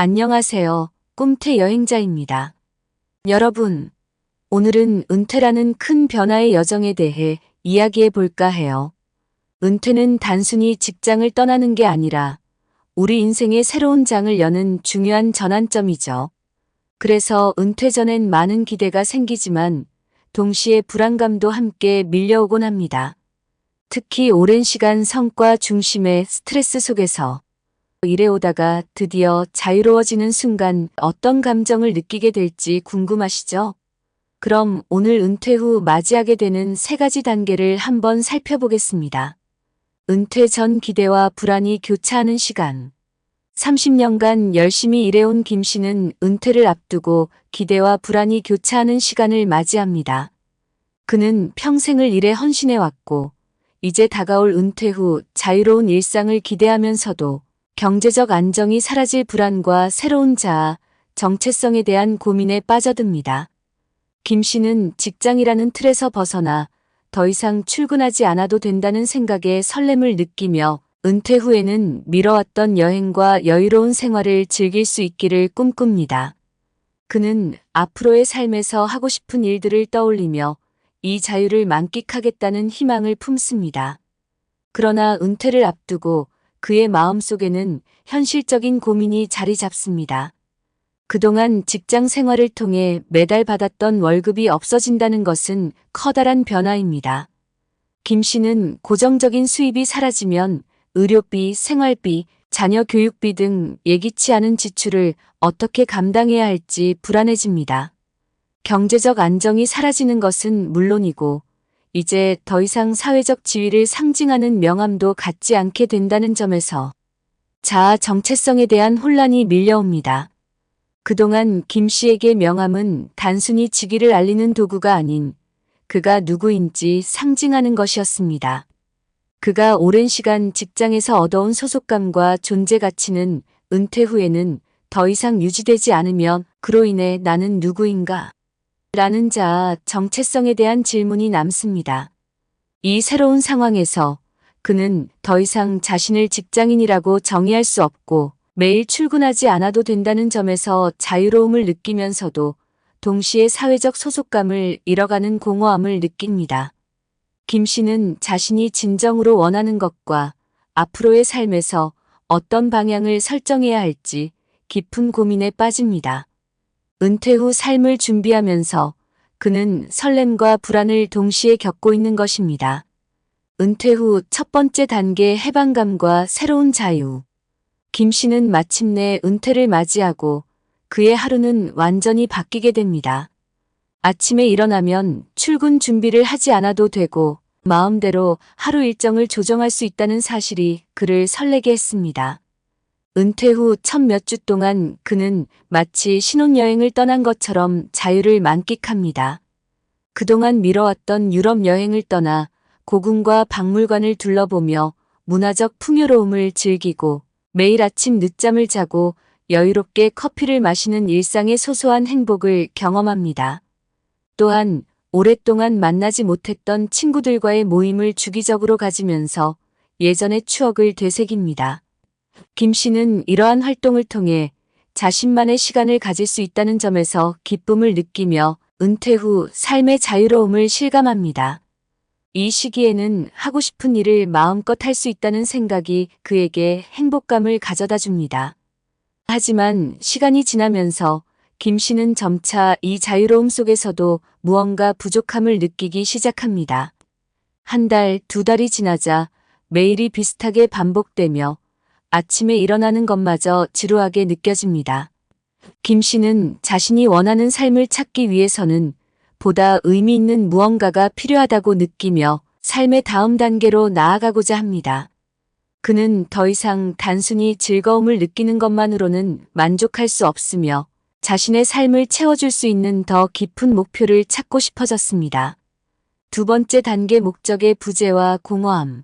안녕하세요. 꿈태 여행자입니다. 여러분, 오늘은 은퇴라는 큰 변화의 여정에 대해 이야기해 볼까 해요. 은퇴는 단순히 직장을 떠나는 게 아니라 우리 인생의 새로운 장을 여는 중요한 전환점이죠. 그래서 은퇴 전엔 많은 기대가 생기지만 동시에 불안감도 함께 밀려오곤 합니다. 특히 오랜 시간 성과 중심의 스트레스 속에서 일해오다가 드디어 자유로워지는 순간 어떤 감정을 느끼게 될지 궁금하시죠? 그럼 오늘 은퇴 후 맞이하게 되는 3가지 단계를 한번 살펴보겠습니다. 은퇴 전 기대와 불안이 교차하는 시간. 30년간 열심히 일해온 김 씨는 은퇴를 앞두고 기대와 불안이 교차하는 시간을 맞이합니다. 그는 평생을 일에 헌신해왔고 이제 다가올 은퇴 후 자유로운 일상을 기대하면서도 경제적 안정이 사라질 불안과 새로운 자아, 정체성에 대한 고민에 빠져듭니다. 김 씨는 직장이라는 틀에서 벗어나 더 이상 출근하지 않아도 된다는 생각에 설렘을 느끼며 은퇴 후에는 미뤄왔던 여행과 여유로운 생활을 즐길 수 있기를 꿈꿉니다. 그는 앞으로의 삶에서 하고 싶은 일들을 떠올리며 이 자유를 만끽하겠다는 희망을 품습니다. 그러나 은퇴를 앞두고 그의 마음속에는 현실적인 고민이 자리 잡습니다. 그동안 직장 생활을 통해 매달 받았던 월급이 없어진다는 것은 커다란 변화입니다. 김 씨는 고정적인 수입이 사라지면 의료비, 생활비, 자녀 교육비 등 예기치 않은 지출을 어떻게 감당해야 할지 불안해집니다. 경제적 안정이 사라지는 것은 물론이고 이제 더 이상 사회적 지위를 상징하는 명함도 갖지 않게 된다는 점에서 자아 정체성에 대한 혼란이 밀려옵니다. 그동안 김 씨에게 명함은 단순히 직위를 알리는 도구가 아닌 그가 누구인지 상징하는 것이었습니다. 그가 오랜 시간 직장에서 얻어온 소속감과 존재 가치는 은퇴 후에는 더 이상 유지되지 않으며 그로 인해 나는 누구인가? 라는 자아 정체성에 대한 질문이 남습니다. 이 새로운 상황에서 그는 더 이상 자신을 직장인이라고 정의할 수 없고 매일 출근하지 않아도 된다는 점에서 자유로움을 느끼면서도 동시에 사회적 소속감을 잃어가는 공허함을 느낍니다. 김 씨는 자신이 진정으로 원하는 것과 앞으로의 삶에서 어떤 방향을 설정해야 할지 깊은 고민에 빠집니다. 은퇴 후 삶을 준비하면서 그는 설렘과 불안을 동시에 겪고 있는 것입니다. 은퇴 후 첫 번째 단계 해방감과 새로운 자유. 김 씨는 마침내 은퇴를 맞이하고 그의 하루는 완전히 바뀌게 됩니다. 아침에 일어나면 출근 준비를 하지 않아도 되고 마음대로 하루 일정을 조정할 수 있다는 사실이 그를 설레게 했습니다. 은퇴 후 첫 몇 주 동안 그는 마치 신혼여행을 떠난 것처럼 자유를 만끽합니다. 그동안 미뤄왔던 유럽 여행을 떠나 고궁과 박물관을 둘러보며 문화적 풍요로움을 즐기고 매일 아침 늦잠을 자고 여유롭게 커피를 마시는 일상의 소소한 행복을 경험합니다. 또한 오랫동안 만나지 못했던 친구들과의 모임을 주기적으로 가지면서 예전의 추억을 되새깁니다. 김 씨는 이러한 활동을 통해 자신만의 시간을 가질 수 있다는 점에서 기쁨을 느끼며 은퇴 후 삶의 자유로움을 실감합니다. 이 시기에는 하고 싶은 일을 마음껏 할 수 있다는 생각이 그에게 행복감을 가져다 줍니다. 하지만 시간이 지나면서 김 씨는 점차 이 자유로움 속에서도 무언가 부족함을 느끼기 시작합니다. 1달, 2달이 지나자 매일이 비슷하게 반복되며 아침에 일어나는 것마저 지루하게 느껴집니다. 김 씨는 자신이 원하는 삶을 찾기 위해서는 보다 의미 있는 무언가가 필요하다고 느끼며 삶의 다음 단계로 나아가고자 합니다. 그는 더 이상 단순히 즐거움을 느끼는 것만으로는 만족할 수 없으며 자신의 삶을 채워줄 수 있는 더 깊은 목표를 찾고 싶어졌습니다. 2번째 단계 목적의 부재와 공허함.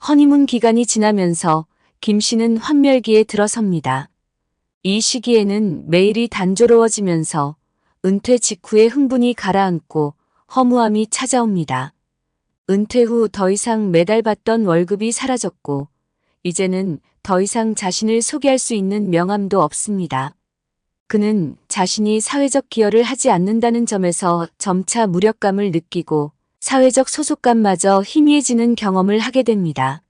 허니문 기간이 지나면서 김 씨는 환멸기에 들어섭니다. 이 시기에는 매일이 단조로워지면서 은퇴 직후의 흥분이 가라앉고 허무함이 찾아옵니다. 은퇴 후 더 이상 매달 받던 월급이 사라졌고 이제는 더 이상 자신을 소개할 수 있는 명함도 없습니다. 그는 자신이 사회적 기여를 하지 않는다는 점에서 점차 무력감을 느끼고 사회적 소속감마저 희미해지는 경험을 하게 됩니다.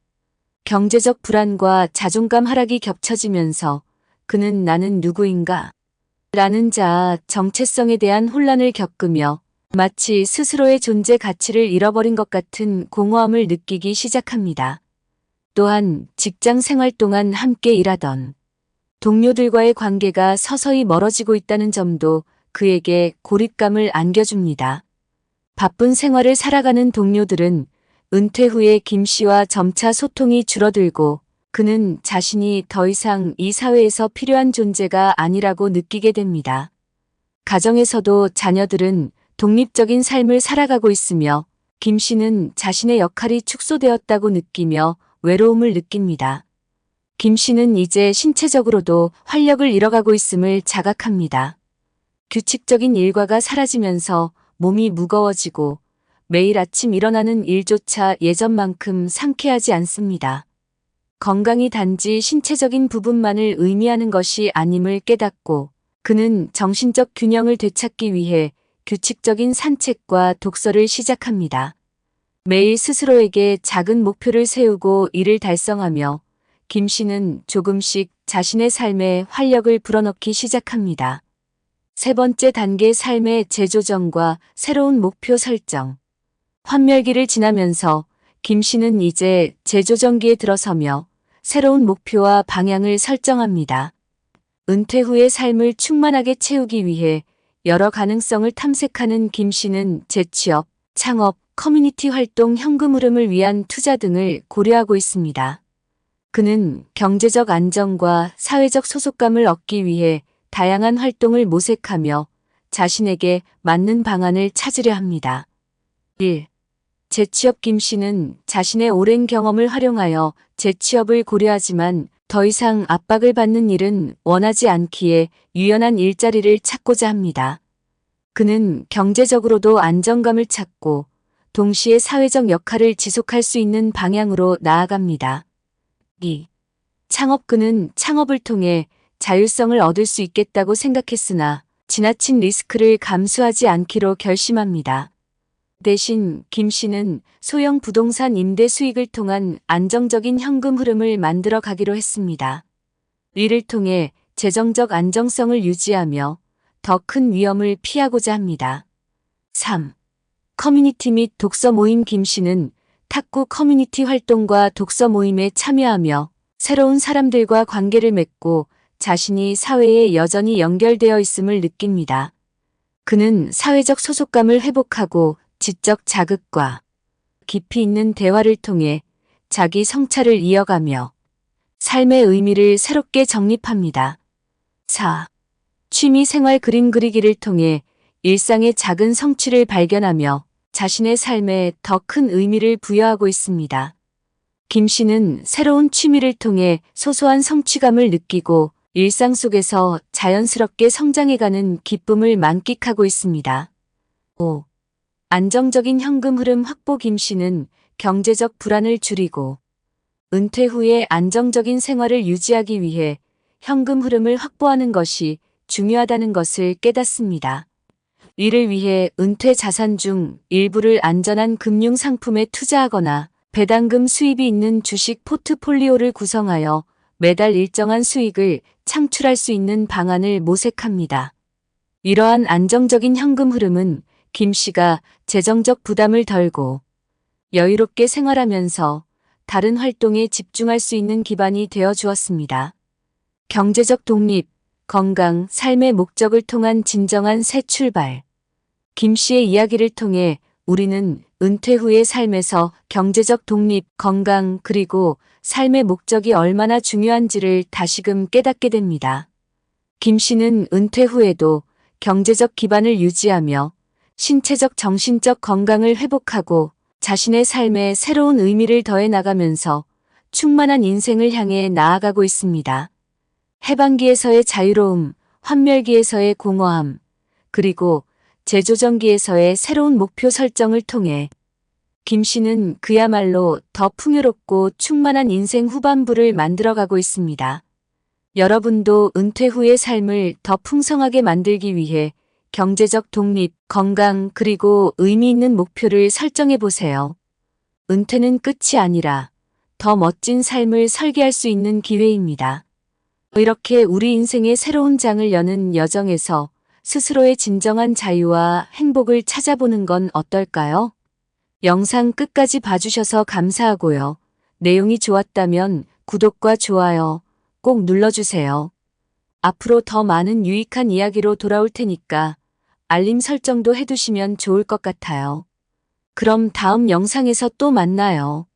경제적 불안과 자존감 하락이 겹쳐지면서 그는 나는 누구인가? 라는 자아 정체성에 대한 혼란을 겪으며 마치 스스로의 존재 가치를 잃어버린 것 같은 공허함을 느끼기 시작합니다. 또한 직장 생활 동안 함께 일하던 동료들과의 관계가 서서히 멀어지고 있다는 점도 그에게 고립감을 안겨줍니다. 바쁜 생활을 살아가는 동료들은 은퇴 후에 김 씨와 점차 소통이 줄어들고 그는 자신이 더 이상 이 사회에서 필요한 존재가 아니라고 느끼게 됩니다. 가정에서도 자녀들은 독립적인 삶을 살아가고 있으며 김 씨는 자신의 역할이 축소되었다고 느끼며 외로움을 느낍니다. 김 씨는 이제 신체적으로도 활력을 잃어가고 있음을 자각합니다. 규칙적인 일과가 사라지면서 몸이 무거워지고 매일 아침 일어나는 일조차 예전만큼 상쾌하지 않습니다. 건강이 단지 신체적인 부분만을 의미하는 것이 아님을 깨닫고 그는 정신적 균형을 되찾기 위해 규칙적인 산책과 독서를 시작합니다. 매일 스스로에게 작은 목표를 세우고 이를 달성하며 김 씨는 조금씩 자신의 삶에 활력을 불어넣기 시작합니다. 세 번째 단계 삶의 재조정과 새로운 목표 설정. 환멸기를 지나면서 김 씨는 이제 재조정기에 들어서며 새로운 목표와 방향을 설정합니다. 은퇴 후의 삶을 충만하게 채우기 위해 여러 가능성을 탐색하는 김 씨는 재취업, 창업, 커뮤니티 활동, 현금 흐름을 위한 투자 등을 고려하고 있습니다. 그는 경제적 안정과 사회적 소속감을 얻기 위해 다양한 활동을 모색하며 자신에게 맞는 방안을 찾으려 합니다. 1. 재취업. 김 씨는 자신의 오랜 경험을 활용하여 재취업을 고려하지만 더 이상 압박을 받는 일은 원하지 않기에 유연한 일자리를 찾고자 합니다. 그는 경제적으로도 안정감을 찾고 동시에 사회적 역할을 지속할 수 있는 방향으로 나아갑니다. 2. 창업. 그는 창업을 통해 자율성을 얻을 수 있겠다고 생각했으나 지나친 리스크를 감수하지 않기로 결심합니다. 대신 김 씨는 소형 부동산 임대 수익을 통한 안정적인 현금 흐름을 만들어 가기로 했습니다. 이를 통해 재정적 안정성을 유지하며 더 큰 위험을 피하고자 합니다. 3. 커뮤니티 및 독서 모임. 김 씨는 탁구 커뮤니티 활동과 독서 모임에 참여하며 새로운 사람들과 관계를 맺고 자신이 사회에 여전히 연결되어 있음을 느낍니다. 그는 사회적 소속감을 회복하고 지적 자극과 깊이 있는 대화를 통해 자기 성찰을 이어가며 삶의 의미를 새롭게 정립합니다. 4. 취미 생활. 그림 그리기를 통해 일상의 작은 성취를 발견하며 자신의 삶에 더 큰 의미를 부여하고 있습니다. 김 씨는 새로운 취미를 통해 소소한 성취감을 느끼고 일상 속에서 자연스럽게 성장해가는 기쁨을 만끽하고 있습니다. 5. 안정적인 현금 흐름 확보. 김 씨는 경제적 불안을 줄이고 은퇴 후에 안정적인 생활을 유지하기 위해 현금 흐름을 확보하는 것이 중요하다는 것을 깨닫습니다. 이를 위해 은퇴 자산 중 일부를 안전한 금융 상품에 투자하거나 배당금 수입이 있는 주식 포트폴리오를 구성하여 매달 일정한 수익을 창출할 수 있는 방안을 모색합니다. 이러한 안정적인 현금 흐름은 김 씨가 재정적 부담을 덜고 여유롭게 생활하면서 다른 활동에 집중할 수 있는 기반이 되어 주었습니다. 경제적 독립, 건강, 삶의 목적을 통한 진정한 새 출발. 김 씨의 이야기를 통해 우리는 은퇴 후의 삶에서 경제적 독립, 건강, 그리고 삶의 목적이 얼마나 중요한지를 다시금 깨닫게 됩니다. 김 씨는 은퇴 후에도 경제적 기반을 유지하며 신체적 정신적 건강을 회복하고 자신의 삶에 새로운 의미를 더해 나가면서 충만한 인생을 향해 나아가고 있습니다. 해방기에서의 자유로움, 환멸기에서의 공허함, 그리고 재조정기에서의 새로운 목표 설정을 통해 김 씨는 그야말로 더 풍요롭고 충만한 인생 후반부를 만들어가고 있습니다. 여러분도 은퇴 후의 삶을 더 풍성하게 만들기 위해 경제적 독립, 건강, 그리고 의미 있는 목표를 설정해 보세요. 은퇴는 끝이 아니라 더 멋진 삶을 설계할 수 있는 기회입니다. 이렇게 우리 인생의 새로운 장을 여는 여정에서 스스로의 진정한 자유와 행복을 찾아보는 건 어떨까요? 영상 끝까지 봐주셔서 감사하고요. 내용이 좋았다면 구독과 좋아요 꼭 눌러주세요. 앞으로 더 많은 유익한 이야기로 돌아올 테니까 알림 설정도 해두시면 좋을 것 같아요. 그럼 다음 영상에서 또 만나요.